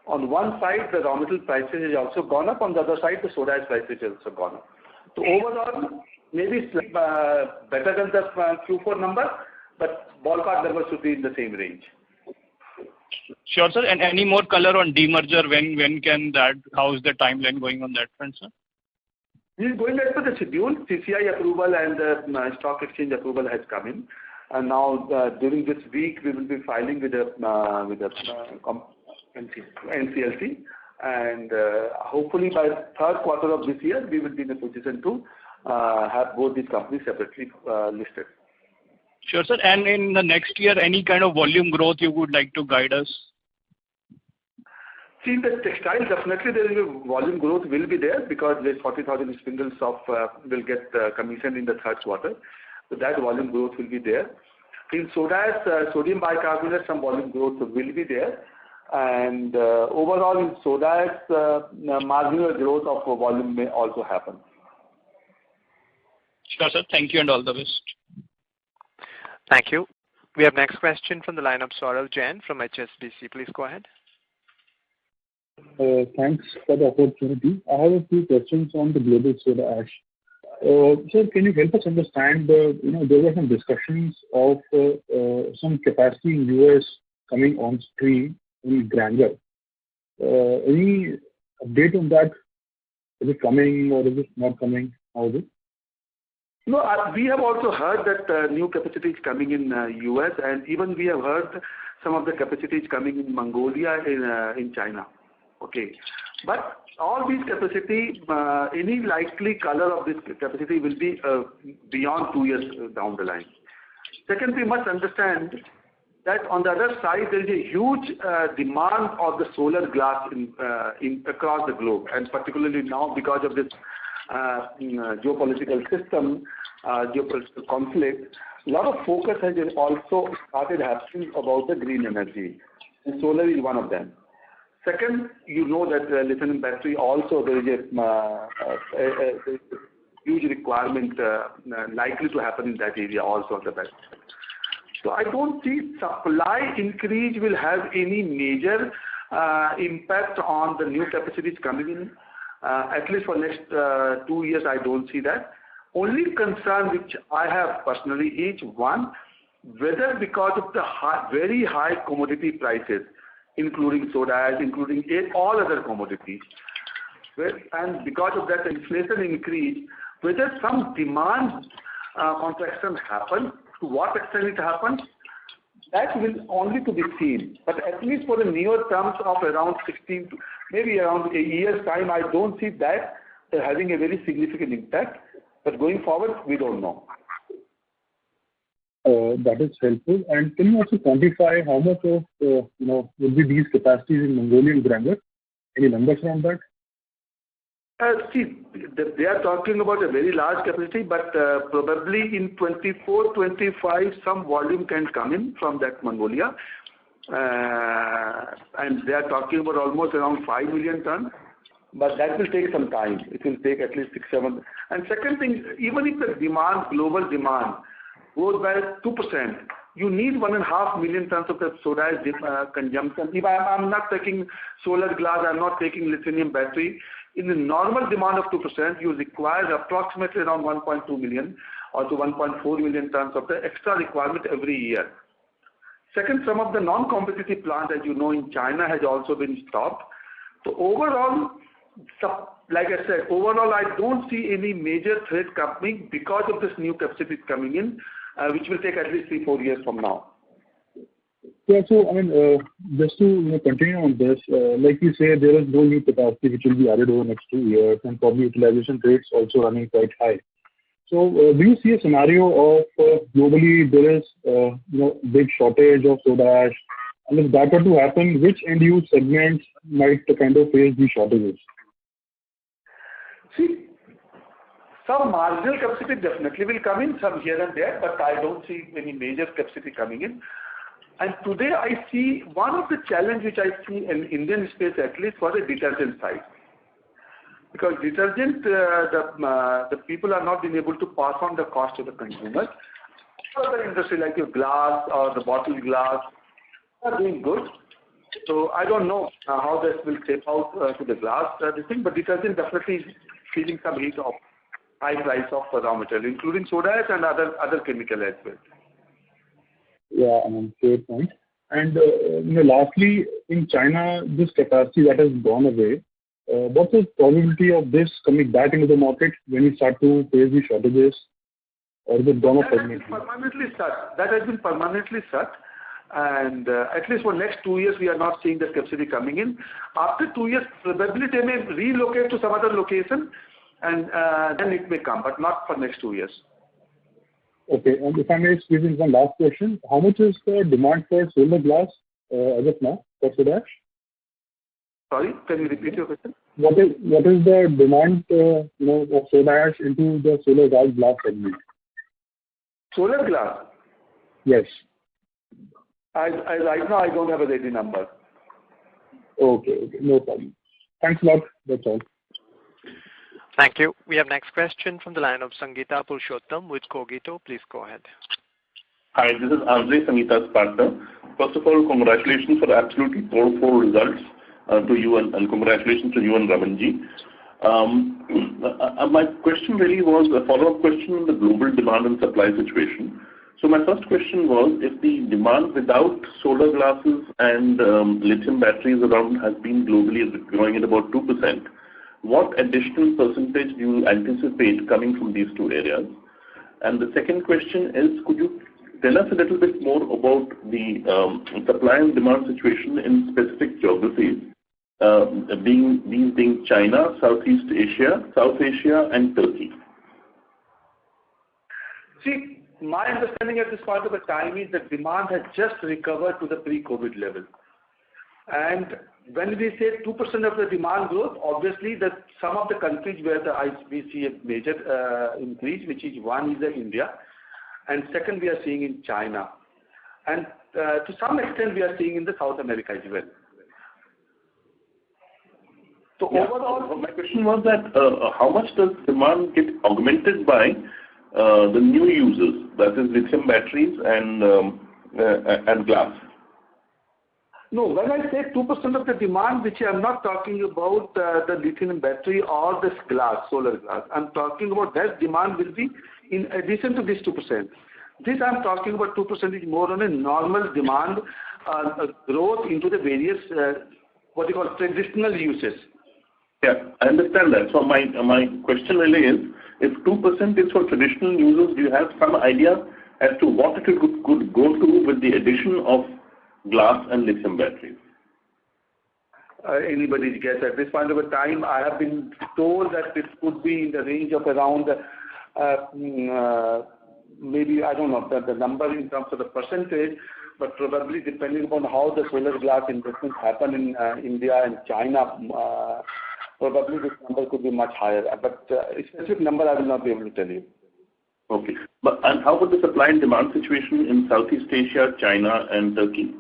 On one side, the raw material prices has also gone up. On the other side, the soda ash prices has also gone up. So overall, maybe slightly better than the Q4 number, but ballpark numbers should be in the same range. Sure, sir. And any more color on demerger? When can that? How is the timeline going on that front, sir? This is going as per the schedule. CCI approval and stock exchange approval has come in, and now during this week we will be filing with the NCLT, and hopefully by third quarter of this year we will be in a position to have both these companies separately listed. Sure, sir. And in the next year, any kind of volume growth you would like to guide us? See, in the textile, definitely there is a volume growth will be there because the 40,000 spindles will get commissioned in the third quarter. So that volume growth will be there. In soda ash, sodium bicarbonate, some volume growth will be there. And overall in soda ash, marginal growth of volume may also happen. Sure, sir. Thank you and all the best. Thank you. We have next question from the line of Saurav Jain from HSBC. Please go ahead. Thanks for the opportunity. I have a few questions on the global soda ash. Sir, can you help us understand, there were some discussions of some capacity in US coming on stream in granular. Any update on that? Is it coming or is it not coming? How is it? No, we have also heard that new capacity is coming in US, and even we have heard some of the capacity is coming in Mongolia in China. Okay, but all these capacity, any likely color of this capacity will be beyond 2 years down the line. Second, we must understand that on the other side there is a huge demand of the solar glass across the globe, and particularly now because of this geopolitical system, geopolitical conflict, a lot of focus has also started happening about the green energy, and solar is one of them. Second, you know that lithium battery also there is huge requirement likely to happen in that area also on the back. So I don't see supply increase will have any major impact on the new capacities coming in. At least for next 2 years, I don't see that. Only concern which I have personally is one, whether because of the very high commodity prices, including soda ash, including all other commodities, and because of that inflation increase, whether some demand contraction happen, to what extent it happens, that will only to be seen. But at least for the near terms of around 16 to maybe around a year's time, I don't see that having a very significant impact. But going forward, we don't know. That is helpful. And can you also quantify how much of would be these capacities in Mongolian granular? Any numbers around that? See, they are talking about a very large capacity, but probably in 24, 25, some volume can come in from that Mongolia. And they are talking about almost around 5 million tons. But that will take some time. It will take at least 6, 7. And second thing, even if the demand, global demand, goes by 2%, you need 1.5 million tons of the soda ash consumption. If I'm not taking solar glass, I'm not taking lithium battery. In the normal demand of 2%, you require approximately around 1.2 million or to 1.4 million tons of the extra requirement every year. Second, some of the non-competitive plants, as you know, in China has also been stopped. So overall, like I said, overall I don't see any major threat coming because of this new capacity coming in, which will take at least 3-4 years from now. Yeah, so I mean, just to continue on this, like you say, there is no new capacity which will be added over the next 2 years, and probably utilization rates also running quite high. So, do you see a scenario of globally there is big shortage of soda ash, and if that were to happen, which end-use segments might kind of face these shortages? See, some marginal capacity definitely will come in, some here and there, but I don't see any major capacity coming in. And today I see one of the challenge which I see in Indian space, at least for the detergent side. Because detergent, the people are not being able to pass on the cost to the consumers. Other industry like your glass or the bottled glass are doing good. So I don't know how this will shape out to the glass thing, but detergent definitely is feeling some heat of high price of raw material, including soda ash and other chemical as well. Yeah, I mean, fair point. And lastly, in China, this capacity that has gone away, what's the probability of this coming back into the market when you start to face these shortages, or is it gone off permanently? That has been permanently shut, and at least for next 2 years, we are not seeing that capacity coming in. After 2 years, probably they may relocate to some other location, and then it may come, but not for next 2 years. Okay, and if I may squeeze in one last question, how much is the demand for solar glass as of now for soda ash? Sorry, can you repeat your question? What is the demand of soda ash into the solar glass segment? Solar glass? Yes. Right now I don't have a ready number. Okay, no problem. Thanks a lot. That's all. Thank you. We have next question from the line of Sangeeta Purushottam with Cogito. Please go ahead. Hi, this is Andre, Sangeeta's partner. First of all, congratulations for absolutely powerful results to you and congratulations to you and Ramanji. My question really was a follow-up question on the global demand and supply situation. So my first question was, if the demand without solar glasses and lithium batteries around has been globally growing at about 2%, what additional percentage do you anticipate coming from these two areas? And the second question is, could you tell us a little bit more about the supply and demand situation in specific geographies, being China, Southeast Asia, South Asia, and Turkey? See, my understanding at this point of the time is that demand has just recovered to the pre-COVID level. And when we say 2% of the demand growth, obviously that some of the countries where we see a major increase, which is one is India, and second we are seeing in China, and to some extent we are seeing in the South America as well. So yeah. overall, my question was that how much does demand get augmented by the new users, that is lithium batteries and glass? no, when I say 2% of the demand, which I'm not talking about the lithium battery or this glass, solar glass. I'm talking about that demand will be in addition to this 2%. This I'm talking about 2% is more on a normal demand growth into the various what you call traditional uses. Yeah, I understand that. So my question really is, if 2% is for traditional users, do you have some idea as to what it could go to with the addition of glass and lithium batteries? Anybody's guess. At this point of time, I have been told that it could be in the range of around maybe, I don't know the number in terms of the percentage, but probably depending upon how the solar glass investments happen in India and China, probably this number could be much higher. But a specific number I will not be able to tell you. Okay. And how about the supply and demand situation in Southeast Asia, China, and Turkey?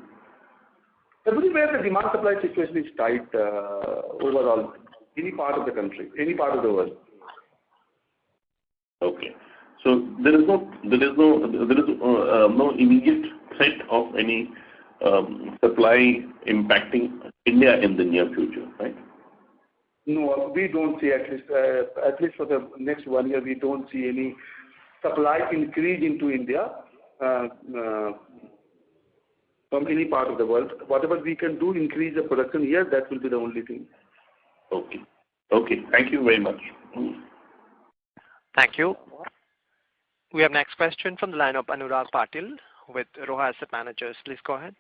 Everywhere the demand supply situation is tight overall, any part of the country, any part of the world. Okay. So there is no immediate threat of any supply impacting India in the near future, right? No, we don't see, at least for the next 1 year, we don't see any supply increase into India from any part of the world. Whatever we can do, increase the production here, that will be the only thing. Okay. Okay. Thank you very much. Thank you. We have next question from the line of Anurag Patil with Roha Asset Managers. Please go ahead.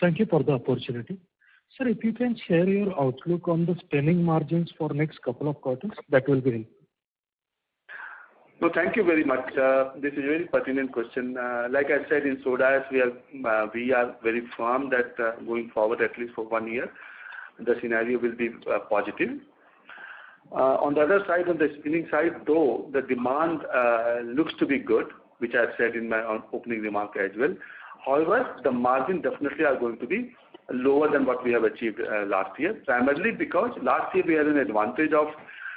Thank you for the opportunity. Sir, if you can share your outlook on the spinning margins for next couple of quarters, that will be helpful. No, thank you very much. This is a very pertinent question. Like I said, in soda ash, we are very firm that going forward, at least for 1 year, the scenario will be positive. On the other side, on the spinning side, though, the demand looks to be good, which I said in my opening remark as well. However, the margin definitely are going to be lower than what we have achieved last year, primarily because last year we had an advantage of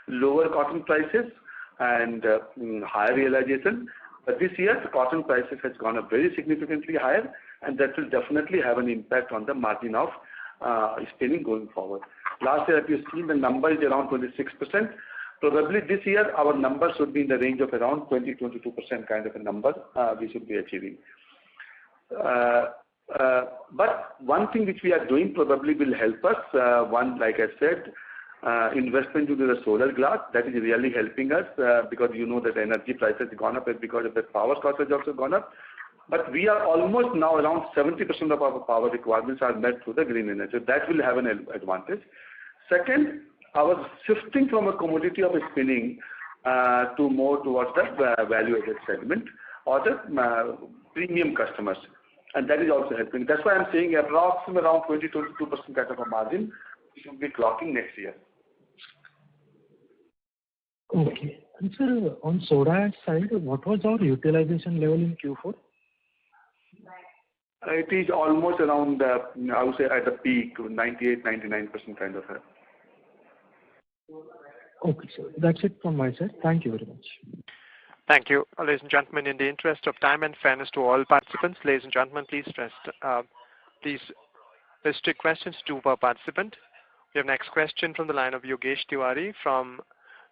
lower cotton prices and higher realization. But this year, the cotton prices has gone up very significantly higher, and that will definitely have an impact on the margin of spinning going forward. Last year, if you've seen, the number is around 26%. Probably this year, our number should be in the range of around 20-22% kind of a number we should be achieving. But one thing which we are doing probably will help us. One, like I said, investment into the solar glass, that is really helping us because you know that energy prices have gone up and because of the power cost has also gone up. But we are almost now around 70% of our power requirements are met through the green energy. That will have an advantage. Second, our shifting from a commodity of spinning to more towards the value-added segment or the premium customers. And that is also helping. That's why I'm saying approximately around 20-22% kind of a margin we should be clocking next year. Okay. And sir, on soda ash side, what was our utilization level in Q4? It is almost around, I would say at the peak, 98-99% kind of. Okay, sir. That's it from my side. Thank you very much. Thank you. Ladies and gentlemen, in the interest of time and fairness to all participants, ladies and gentlemen, please restrict questions to per participant. We have next question from the line of Yogesh Tiwari from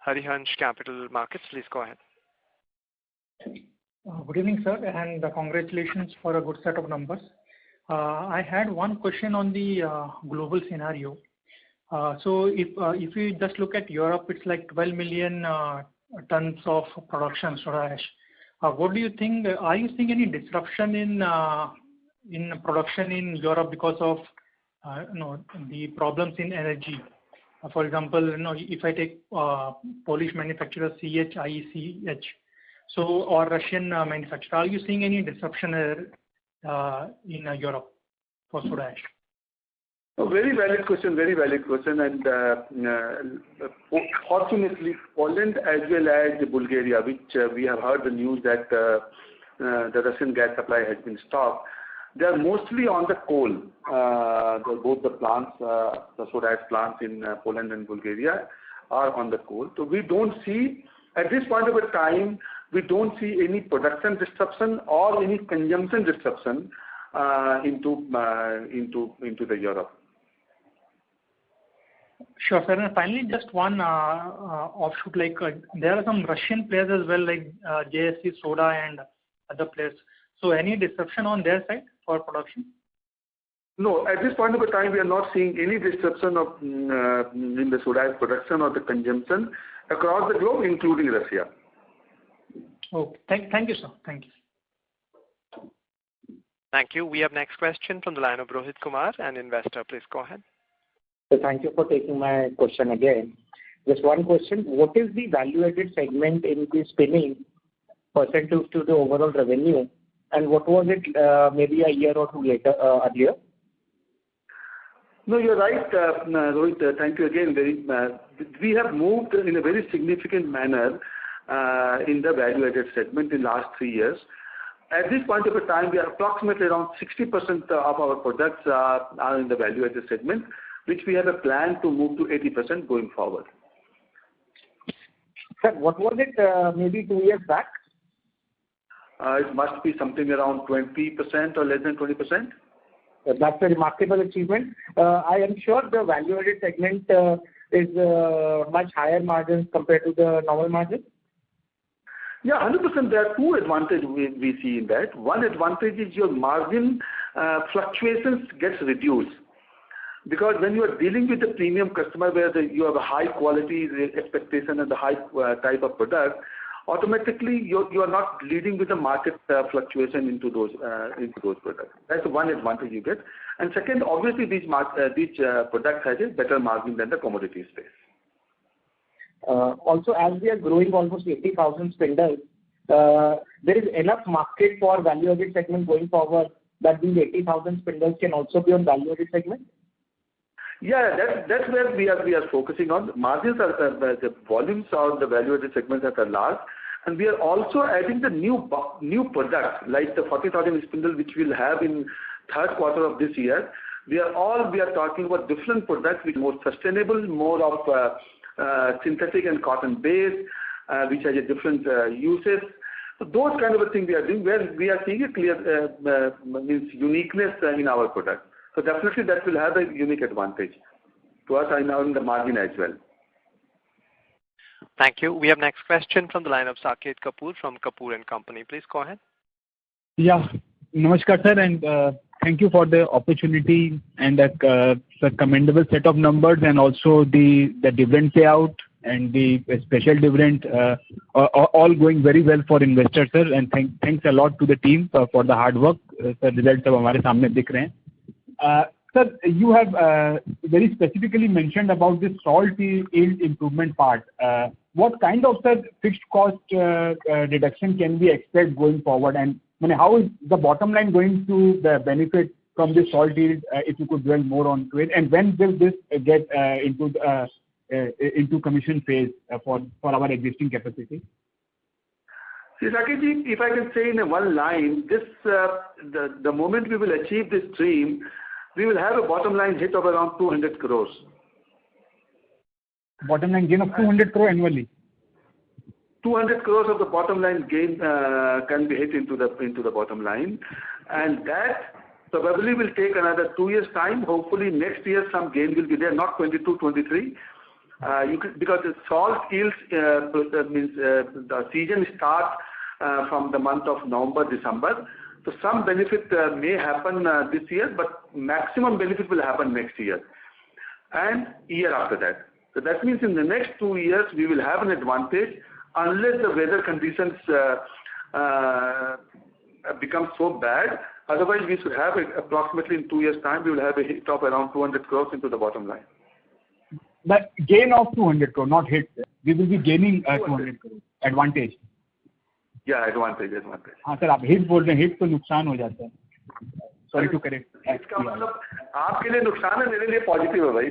Harihansh Capital Markets. Please go ahead. Good evening, sir, and congratulations for a good set of numbers. I had one question on the global scenario. So if we just look at Europe, it's like 12 million tons of production soda ash. What do you think? Are you seeing any disruption in production in Europe because of the problems in energy? For example, if I take Polish manufacturer CHIECH, or Russian manufacturer, are you seeing any disruption in Europe for soda ash? Very valid question, and fortunately, Poland as well as Bulgaria, which we have heard the news that the Russian gas supply has been stopped. They are mostly on the coal. Both the plants, the soda ash plants in Poland and Bulgaria are on the coal. So we don't see, at this point of a time, we don't see any production disruption or any consumption disruption into the Europe. Sure, sir. And finally, just one offshoot, like there are some Russian players as well, like JSC Soda and other players. So any disruption on their side for production? No, at this point of time, we are not seeing any disruption of in the soda ash production or the consumption across the globe, including Russia. Okay. Thank you, sir. Thank you. Thank you. We have next question from the line of Rohit Kumar, an investor. Please go ahead. So thank you for taking my question again. Just one question. What is the value-added segment in the spinning percentage to the overall revenue? And what was it maybe a year or two later earlier? No, you're right, Rohit. Thank you again. We have moved in a very significant manner in the value-added segment in the last 3 years. At this point of time, we are approximately around 60% of our products are in the value-added segment, which we have a plan to move to 80% going forward. Sir, what was it maybe 2 years back? It must be something around 20% or less than 20%. That's a remarkable achievement. I am sure the value-added segment is much higher margins compared to the normal margin. Yeah, 100%. There are two advantages we see in that. One advantage is your margin fluctuations gets reduced. Because when you are dealing with a premium customer where you have a high quality expectation and the high type of product, automatically you are not leading with the market fluctuation into those products. That's one advantage you get. And second, obviously these products has a better margin than the commodity space. Also, as we are growing almost 80,000 spindles, there is enough market for value-added segment going forward that these 80,000 spindles can also be on value-added segment? Yeah, that's where we are focusing on. Margins are the volumes of the value-added segments that are large, and we are also adding the new products like the 40,000 spindle which we'll have in third quarter of this year. We are talking about different products which are more sustainable, more of synthetic and cotton based, which has a different uses. So those kind of a thing we are doing where we are seeing a clear uniqueness in our product. So definitely that will have a unique advantage to us and now in the margin as well. Thank you. We have next question from the line of Saket Kapoor from Kapoor and Company. Please go ahead. Yeah, namaskar sir, and thank you for the opportunity and the commendable set of numbers and also the dividend payout and the special dividend all going very well for investors, sir. And thanks a lot to the team for the hard work. Sir, results अब हमारे सामने दिख रहे हैं. Sir, you have very specifically mentioned about the salt yield improvement part. What kind of fixed cost reduction can we expect going forward, and how is the bottom line going to benefit from the salt yield? If you could dwell more on it, and when will this get into commission phase for our existing capacity? See, Saketji, if I can say in one line, this the moment we will achieve this dream, we will have a bottom line hit of around 200 crores. Bottom line gain of 200 crore annually. 200 crores of the bottom line gain can be hit into the bottom line, and that probably will take another 2 years time. Hopefully next year some gain will be there, not 22, 23. Because the salt yields means the season starts from the month of November, December. So some benefit may happen this year, but maximum benefit will happen next year and year after that. So that means in the next 2 years we will have an advantage unless the weather conditions become so bad. Otherwise we should have approximately in 2 years time we will have a hit of around 200 crores into the bottom line. But gain of 200 crore, not hit. We will be gaining 200 crore. Advantage. Yeah, advantage. हाँ sir, आप hit बोल रहे हैं, hit तो नुकसान हो जाता है. Sorry to correct. इसका मतलब आपके लिए नुकसान है, मेरे लिए पॉजिटिव है भाई.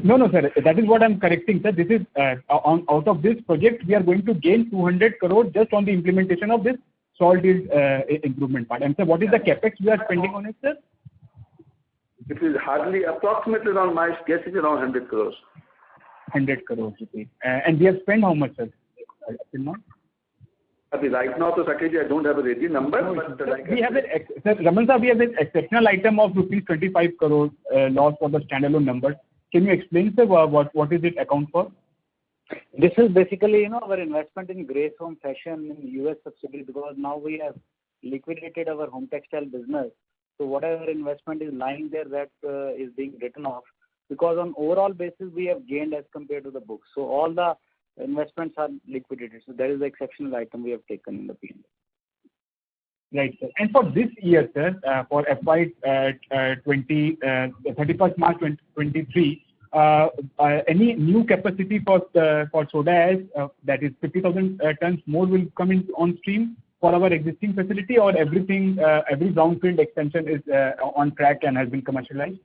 No sir, that is what I'm correcting sir. This is out of this project we are going to gain 200 crore just on the implementation of this salt yield improvement part. And sir, what is the capex we are spending on it, sir? It is hardly, approximately around, my guess is around 100 crores. 100 crores rupees. And we have spent how much, sir? Till now? Right now, so Sakesh, I don't have a ready number, but we have sir, Raman sir, we have an exceptional item of rupees 25 crores loss for the standalone numbers. Can you explain, sir, what is it account for? This is basically, our investment in Grace Home Fashion in US subsidiary, because now we have liquidated our home textile business. So whatever investment is lying there, that is being written off, because on overall basis we have gained as compared to the books. So all the investments are liquidated. So that is the exceptional item we have taken in the P&L. Right, sir. And for this year, sir, for FY20, 31st March 2023, any new capacity for soda ash, that is 50,000 tons more will come in on stream for our existing facility, or everything, every brownfield extension is on track and has been commercialized?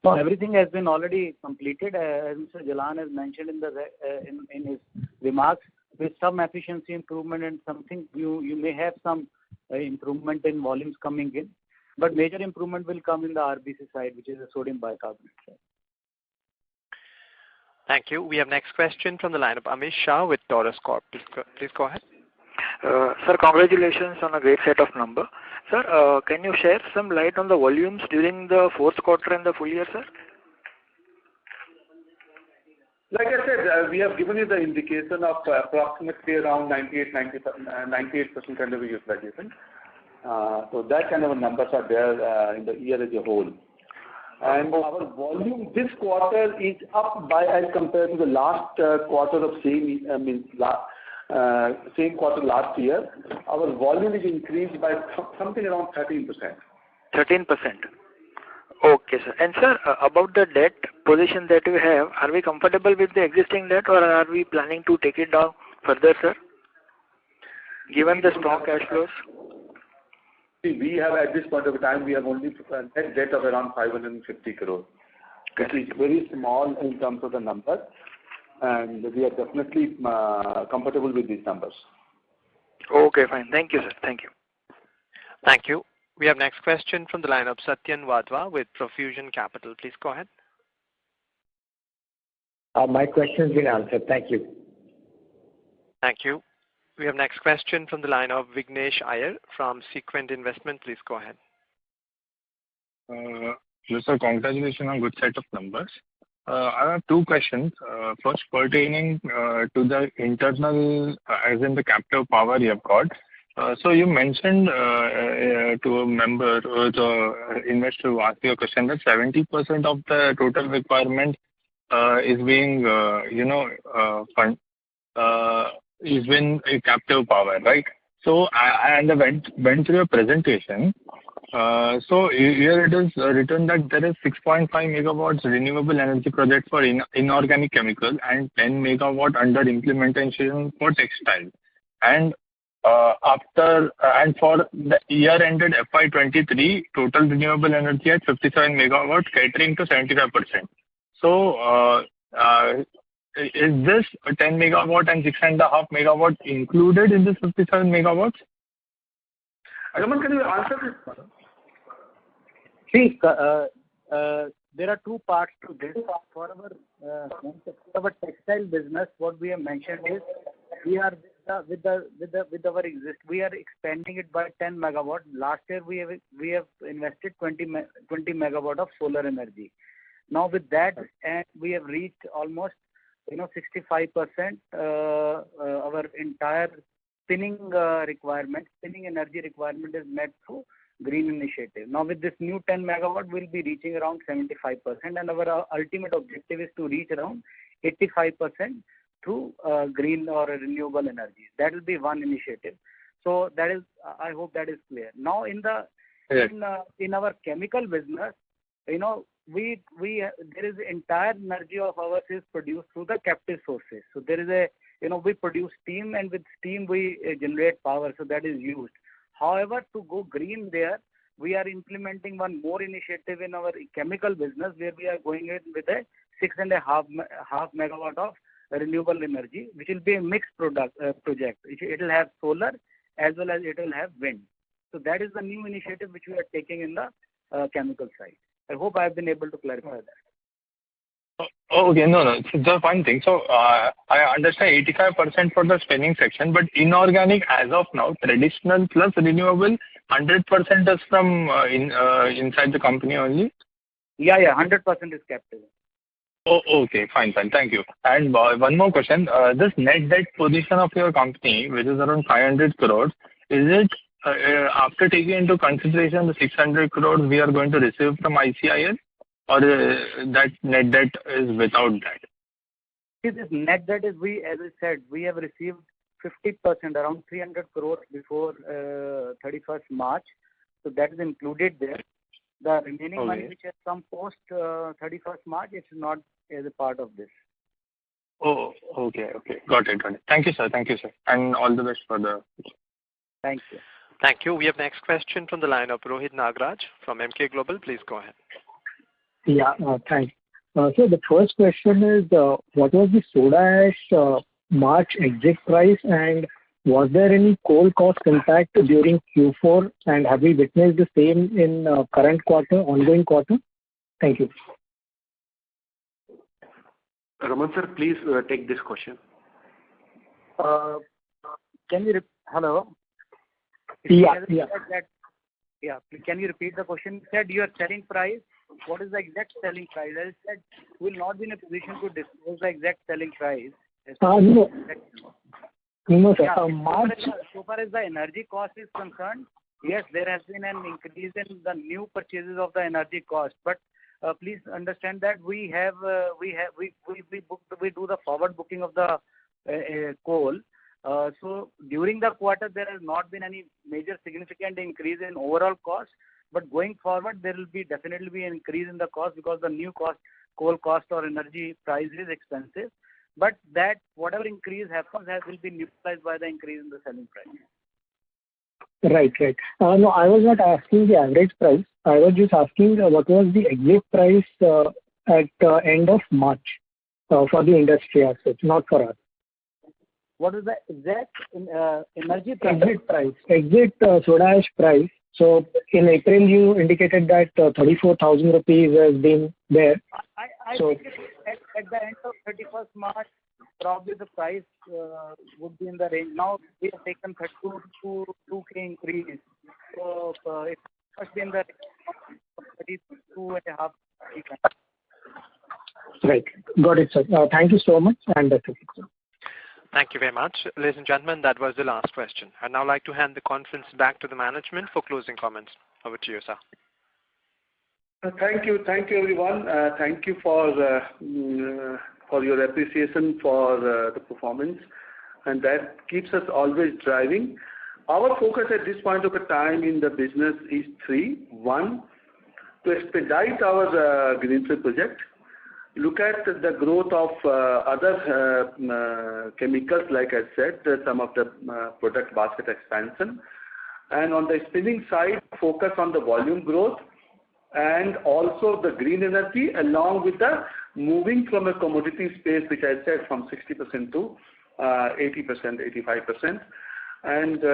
So everything has been already completed, as Mr. Jalan has mentioned in his remarks. With some efficiency improvement and something, you may have some improvement in volumes coming in, but major improvement will come in the RBC side, which is the sodium bicarbonate side. Thank you. We have next question from the line of Amish Shah with Taurus Corp. Please go ahead. Sir, congratulations on a great set of numbers. Sir, can you share some light on the volumes during the fourth quarter and the full year, sir? Like I said, we have given you the indication of approximately around 98% kind of utilization. So that kind of numbers are there in the year as a whole. And our volume this quarter is up by, as compared to the last quarter of same quarter last year, our volume is increased by something around 13%. 13%. Okay, sir. And sir, about the debt position that we have, are we comfortable with the existing debt, or are we planning to take it down further, sir? Given the strong cash flows. We have, at this point of time, we have only net debt of around 550 crores. Which is very small in terms of the number, and we are definitely comfortable with these numbers. Okay, fine. Thank you, sir. Thank you. Thank you. We have next question from the line of Satyan Wadhwa with Profusion Capital. Please go ahead. My question has been answered. Thank you. Thank you. We have next question from the line of Vignesh Iyer from Sequent Investment. Please go ahead. Yes, sir. Congratulations on good set of numbers. I have two questions. First, pertaining to the internal, as in the captive power you have got. So you mentioned to a member or the investor who asked you a question that 70% of the total requirement is being, is being a captive power, right? So I went through your presentation. So here it is written that there is 6.5 megawatts renewable energy project for inorganic chemical and 10 megawatt under implementation for textile. And for the year ended FY23, total renewable energy at 57 megawatts, catering to 75%. So is this 10 megawatt and 6.5 megawatt included in this 57 megawatts? Raman, can you answer this? See, there are two parts to this. For our textile business, what we have mentioned is we are we are expanding it by 10 megawatt. Last year we have invested 20 megawatt of solar energy. Now with that, and we have reached almost 65%. Our entire spinning energy requirement is met through green initiative. Now with this new 10 megawatt, we'll be reaching around 75%, and our ultimate objective is to reach around 85% through green or renewable energy. That will be one initiative. So that is, I hope that is clear. Now in our chemical business, there is entire energy of ours is produced through the captive sources. So there is we produce steam, and with steam we generate power, so that is used. However, to go green there, we are implementing one more initiative in our chemical business, where we are going in with a 6.5 megawatt of renewable energy, which will be a mixed project. It will have solar as well as it will have wind. So that is the new initiative which we are taking in the chemical side. I hope I have been able to clarify that. Okay, no. So just one thing. So I understand 85% for the spinning section, but inorganic as of now, traditional plus renewable, 100% is from inside the company only? Yeah, 100% is captive. Oh, okay, fine. Thank you. And one more question. This net debt position of your company, which is around 500 crores, is it after taking into consideration the 600 crores we are going to receive from ICIL, or that net debt is without that? See, this net debt is, as I said, we have received 50%, around 300 crores before 31st March. So that is included there. The remaining money which has come post 31st March, it's not as a part of this. Oh, okay. Got it. Thank you, sir. And all the best for the... Thank you. Thank you. We have next question from the line of Rohit Nagraj from Emkay Global. Please go ahead. Yeah, thanks. So the first question is, what was the soda ash March exit price, and was there any coal cost impact during Q4, and have we witnessed the same in current quarter, ongoing quarter? Thank you. Raman sir, please take this question. Hello? Yeah. Can you repeat the question? You said your selling price. What is the exact selling price? I said we will not be in a position to disclose the exact selling price. No, sir. Yeah, so far as the energy cost is concerned, yes, there has been an increase in the new purchases of the energy cost. But please understand that we do the forward booking of the coal. So during the quarter, there has not been any major significant increase in overall cost. But going forward, there will definitely be an increase in the cost because the new coal cost or energy price is expensive. But that whatever increase happens will be neutralized by the increase in the selling price. Right. No, I was not asking the average price. I was just asking what was the exit price at end of March for the industry as such, not for us. What is the exact energy price? Exit soda ash price. So in April, you indicated that 34,000 rupees has been there. I think at the end of 31st March, probably the price would be in the range. Now we have taken 2K increase. So it must be in the range of 32.5. Right. Got it, sir. Thank you so much. And that's it, sir. Thank you very much. Ladies and gentlemen, that was the last question. I'd now like to hand the conference back to the management for closing comments. Over to you, sir. Thank you, everyone. Thank you for your appreciation for the performance, and that keeps us always driving. Our focus at this point of time in the business is three. One, to expedite our greenfield project. Look at the growth of other chemicals, like I said, some of the product basket expansion. And on the spinning side, focus on the volume growth and also the green energy, along with the moving from a commodity space, which I said from 60% to 80%, 85%. And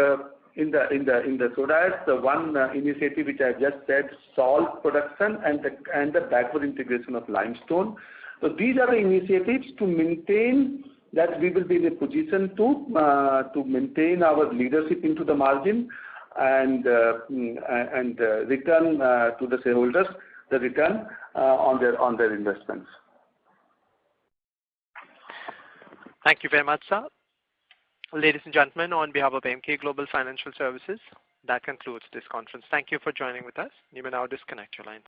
in the soda ash, the one initiative which I just said, salt production and the backward integration of limestone. So these are the initiatives to maintain that we will be in a position to maintain our leadership into the margin and return to the shareholders the return on their investments. Thank you very much, sir. Ladies and gentlemen, on behalf of Emkay Global Financial Services, that concludes this conference. Thank you for joining with us. You may now disconnect your line.